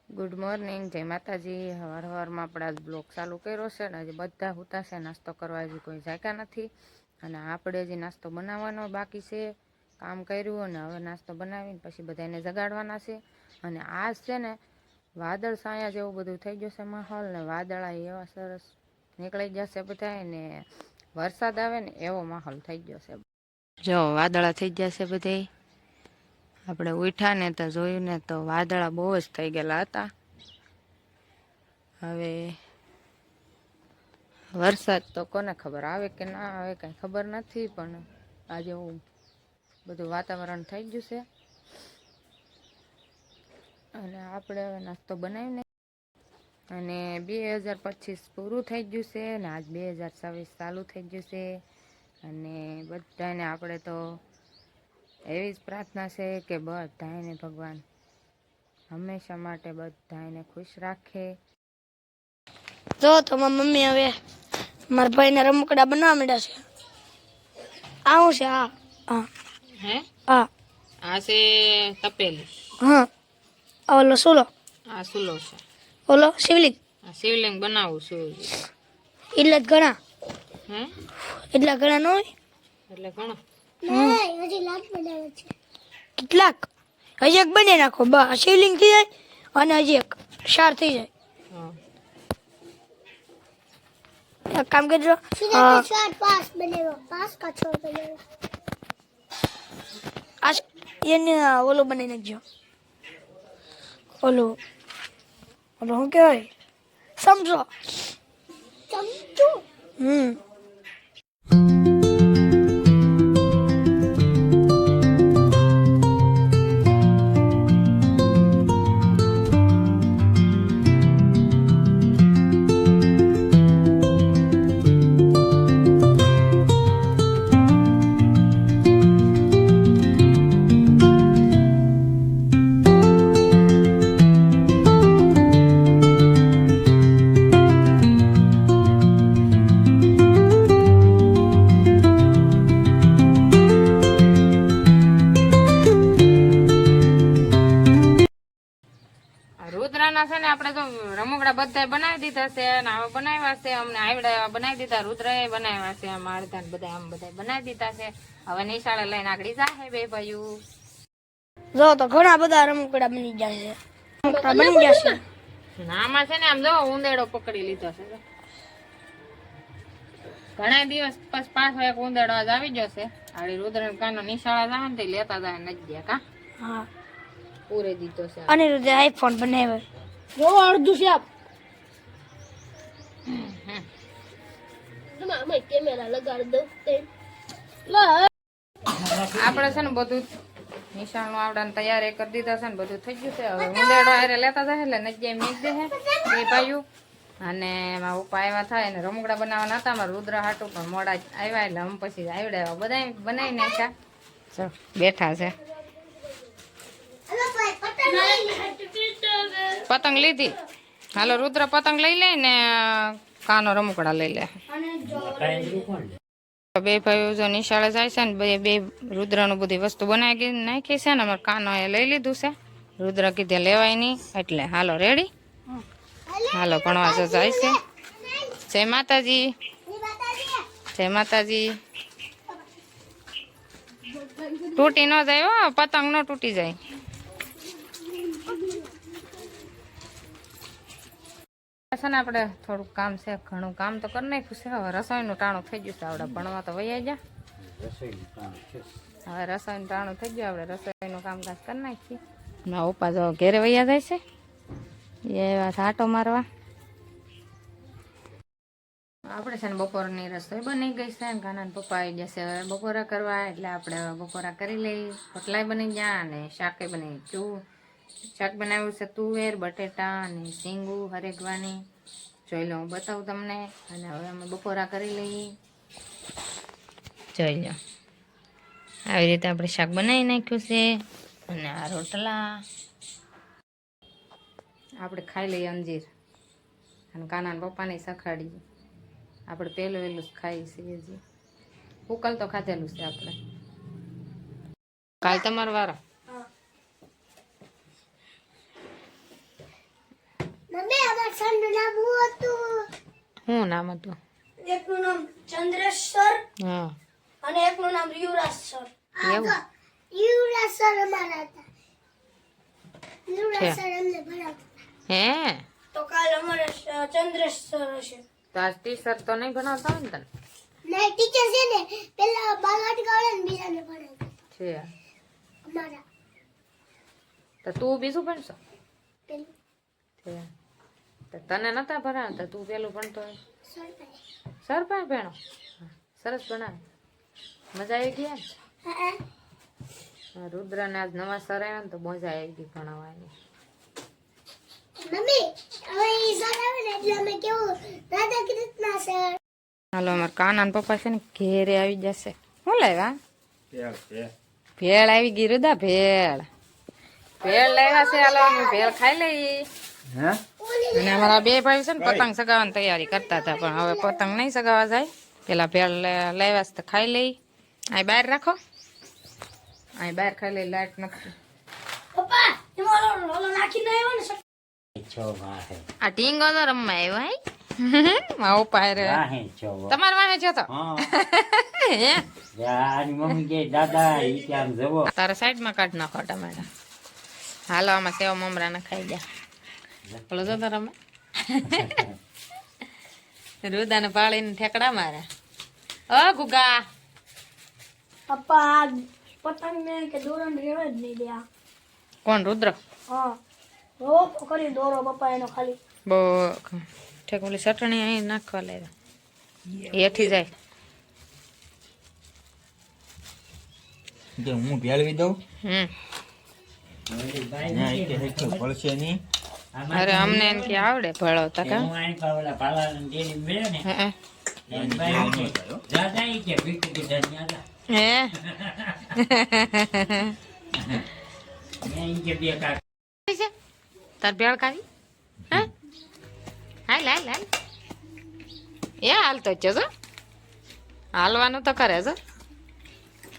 Good morning, જય માતાજી। હવાર હવારમાં આપણે આજ બ્લોગ ચાલુ કર્યો છે ને હજી બધા હુતા છે, નાસ્તો કરવા હજી કોઈ જાગ્યા નથી અને આપણે હજી નાસ્તો બનાવવાનો બાકી છે। કામ કર્યું અને હવે નાસ્તો બનાવીને પછી બધાને જગાડવાના છે। અને આજ છે ને વાદળ છાયા જેવું બધું થઈ ગયું છે માહોલ, ને વાદળા એવા સરસ નીકળી જશે બધા ને વરસાદ આવે ને એવો માહોલ થઈ ગયો છે। જો વાદળા થઈ જશે બધે, આપણે ઉઠ્યા ને તો જોયું ને તો વાદળા બહુ જ થઈ ગયેલા હતા। હવે વરસાદ તો કોને ખબર આવે કે ના આવે કઈ ખબર નથી, પણ આજે એવું બધું વાતાવરણ થઈ ગયું છે। અને આપણે હવે નાસ્તો બનાવીને અને 2025 પૂરું થઈ ગયું છે ને આજ 2026 ચાલુ થઈ ગયું છે। અને બધાને આપણે તો એવી જ પ્રાર્થના છે કે બધાને ભગવાન હંમેશા માટે બધાને ખુશ રાખે। જો તો મારી મમ્મી હવે મારા ભાઈને રમકડા બનાવવા માંડ્યા છે। આવું છે આ હા હે હા આ છે તપેલી, હા ઓલો સોલો આ સુલો છે, ઓલો શિવલિંગ આ શિવલિંગ બનાવું છું એટલે જ ઘણા હે એટલા ઘણા ન હોય એટલે ઘણો હજી લાખ બનાવે છે। કેટલાક હજી એક બની નાખો બસ શિવલિંગ થઈ જાય અને હજી એક શાર થઈ જાય। હા એક કામ કરજો चार पाँच बनेगा पाँच का छोड़ बनेगा આ એને ઓલો બનાવી નાખજો ઓલો ઓલો શું કહેવાય સમજો चमचू રુદ્રના છે ને આપણે તો રમકડા બધા બનાવી દીધા છે અને હવે બનાવ્યા છે, અમને આવડે એવા બનાવી દીધા, રુદ્રએ બનાવ્યા છે, આમ અડધા બધા આમ બધા બનાવી દીધા છે। હવે નિશાળે લઈને આગળ જાય બે ભાઈઓ। જો તો ઘણા બધા રમકડા બની ગયા છે રમકડા બની ગયા છે। આમાં છે ને આમ જો ઉંદેડો પકડી લીધો છે, ઘણા દિવસ પછી પાછો એક ઉંદેડો આજ આવી ગયો છે। આડી રુદ્ર કાનો નિશાળે જાય ને તે લેતા જાય નથી ગયા કા હા પૂરે દીધો છે। અને રુદ્ર આઈફોન બનાવ્યો જો અડધું છે આપ कैमरा लगा दो આપણે છે ને બધું નિશાળનું આવડા તૈયારી કરી દીધા છે ને બધું થઈ ગયું છે। હવે ઉંદેડો હારે લેતા જાય એટલે નજ્જે મીક દે બે પાયું અને એમાં ઉપા આવ્યા થાય ને રમકડા બનાવવાના હતા મારા રુદ્ર હાટું, પણ મોડા જ આવ્યા એટલે અમે પછી આવડ્યા બધા બનાવી નાખ્યા। બેઠા છે, પતંગ લીધી, હાલો રુદ્ર પતંગ લઈ લે ને કાનો રમકડા લઈ લે। બે ભાઈઓ જો નિશાળે જાય છે ને બે રુદ્રનું બધી વસ્તુ બનાવી નાખી છે ને અમારે કાનો એ લઈ લીધું છે। રુદ્ર કીધે લેવાય નહીં એટલે હાલો રેડી, હાલો ભણવા જો જાય છે। જય માતાજી, જય માતાજી। તૂટી ન જાય હો, પતંગ ન તૂટી જાય। છે ને આપણે થોડુંક કામ છે, ઘણું કામ તો કરી નાખ્યું છે। હવે રસોઈનું ટાણું થઈ ગયું છે, આપણે ભણવા તો વૈયા ગયા, હવે રસોઈનું ટાણું થઈ ગયું, આપણે રસોઈનું કામકાજ કરી નાખીએ। ના ઉપા જો ઘેરે વૈયા જાય છે, એ એવા આટો મારવા। આપણે છે ને બપોરની રસોઈ બની ગઈ છે ને કાના પપ્પા આવી જશે હવે બપોરા કરવા, એટલે આપણે બપોરા કરી લઈ। રોટલાય બની ગયા અને શાકે બની ગયું, શાક બનાવ્યું છે તુવેર બટેટા અને સીંગું હરેગવાની, જોઈ લો હું બતાવું તમને। અને હવે અમે બપોરા કરી લઈએ, જોઈ લો આવી રીતે આપણે શાક બનાવી નાખ્યું છે। અને આ રોટલા આપણે ખાઈ લઈએ અંજીર અને કાના પપ્પાને સખાડીએ। આપણે પહેલું વહેલું જ ખાઈએ છીએ, હજી ઉકલ તો ખાધેલું છે આપણે। કાલ તમારો વારો, સરનું નામ શું હતું? શું નામ હતું? એકનું નામ ચંદ્રેશ સર હા અને એકનું નામ યુવરાજ સર. એવું યુવરાજ સર અમારા હતા. યુવરાજ છે. સર અમને ભણાવતા. હે તો કાલ અમારે ચંદ્રેશ સર હશે. તો આજ ટીચર તો નહીં ભણાવતા હોય ને તને? ના ટીચર છે ને પેલા બાલવાટિકા વાળા ને બીજાને ભણાવતા છે અમારા. તો તું બીજું ભણશો? પેલું છે તો તને નતા ભણાવતા, તું પેલું ભણતો હોય? સરકારી. સર પણ ભણો? સરસ ભણાવે. મજા આવી ગઈ એમ? હા રુદ્રને આજ નવા સર આવ્યા ને તો મજા આવી ગઈ ભણાવવાની. મમ્મી હવે ઈ સર આવે ને એટલે અમે કેવું રાધા કૃષ્ણ સર. હાલો અમારા કાના ને પપ્પા છે ને ઘેરે આવી જશે. શું લાવ્યા? ભેળ આવી ગઈ રુદા, ભેળ લાવ્યા છે. હાલો અમે ભેળ ખાઈ લઈ. અને અમારા બે ભાઈ છે ને પતંગ સગાવવાની તૈયારી કરતા હતા, પણ હવે પતંગ નહીં સગાવા જાય. પેલા ભેળ લાવ્યા છે તો ખાઈ લઈ. અહીં બહાર રાખો, અહીં બહાર ખાઈ લઈ. લાઈટ નથી. પપ્પા એમાં ઓલો નાખીને આવ્યો ને આ ટીંગો તો રમવા આવ્યો. હે મારો પાયરે તમારે વાહે છે તો તારા સાઈડમાં કાઢ નાખો ટમેટા. હાલો આમાં સેવ મમરા ના ખાઈ ગયા. બોલો જો તો રમે રુદાને પાળીને ઠેકડા મારે. ઓ ગુગા પપ્પા પતંગ ને કે દોરણ રેવા જ નહીં દે આ. કોણ? રુદ્ર. હા રોપ કરી દોરો પપ્પા એનો ખાલી. બહુ ઠેક ઓલી ચટણી અહીં નાખવા લાવ્યા. એથી જાય. હું ભેળવી દઉં. પડશે નહીં. અરે અમને એમ કે આવડે ભળવતા કા. હે તાર ભેળ કાઢી? હે હાલ હાલ હાલ. એ હાલતો જ છો. હાલવાનું તો કરે છે.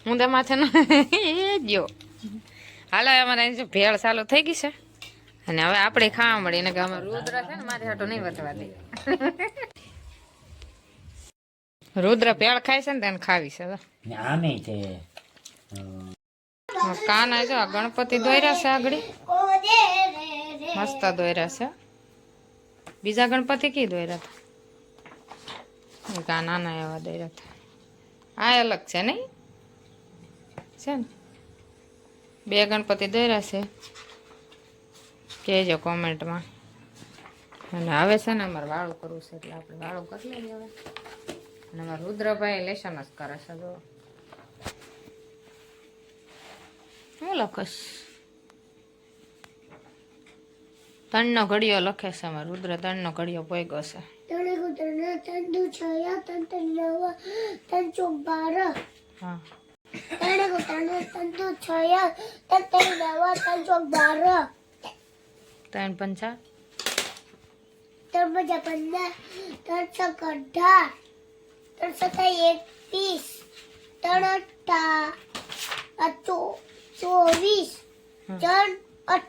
હું તો માથે એ જો હાલો અમારે ભેળ ચાલુ થઈ ગઈ છે. અને હવે આપણે ખાવા મળીએ ને કે અમે રુદ્ર છે ને મારી હાટો નહીં વધવા દે. રુદ્ર ભેળ ખાય છે ને તેને ખાવી છે. કાના જો ગણપતિ દોર્યા છે આગળ મસ્ત દોર્યા છે. બીજા ગણપતિ કી દોર્યા હતા? નાના એવા દોર્યા હતા. આ અલગ છે નહીં? છે ને બે ગણપતિ દોર્યા છે. કહેજો કોમેન્ટમાં. અને હવે છે ને અમારે વાળું કરવું છે એટલે આપણે વાળું કરી લઈએ હવે. અને અમારા રુદ્રભાઈ લેશન જ કરે છે. જો હું લખશ? તણનો ઘડિયો લખે છે અમારે રુદ્ર. તણનો ઘડિયો પોઈગો છે. તંદુ છયા તંતુ નવા તંચો 12. હા તંતુ છયા તંતુ નવા તંચો 12. 3 પંચા 3 પંચા 15 3 18 3 21 3 8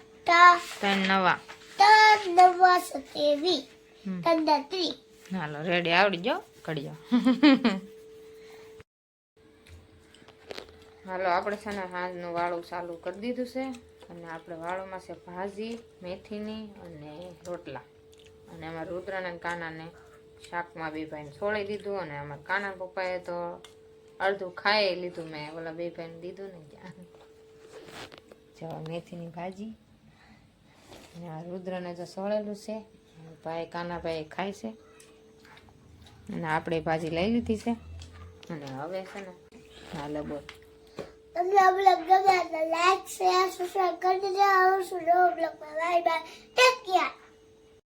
3 નવા 27 33. હાલો રેડી આવડી ગયો ઘડિયો. હાલો આપણે છે ને હાજનું વાળું ચાલુ કરી દીધું છે. અને આપણે વાળુમાં છે ભાજી મેથીની અને રોટલા. અને અમારા રુદ્રને અને કાનાને શાકમાં બે ભાઈને છોડી દીધું. અને અમારા કાના પપ્પાએ તો અડધું ખાઈ લીધું. મેં ઓલા બે ભાઈને દીધું ને ત્યાં. જો મેથીની ભાજી અને આ રુદ્રને જો સોળેલું છે. ભાઈ કાનાભાઈ ખાય છે. અને આપણે ભાજી લઈ લીધી છે. અને હવે છે ને હાલો બોલ. તમને આ બ્લોગ ગમે તો લાઈક શેર સબસ્ક્રાઇબ કરી દેજો. આવું છું નવો બ્લોગમાં. Bye bye. Take care.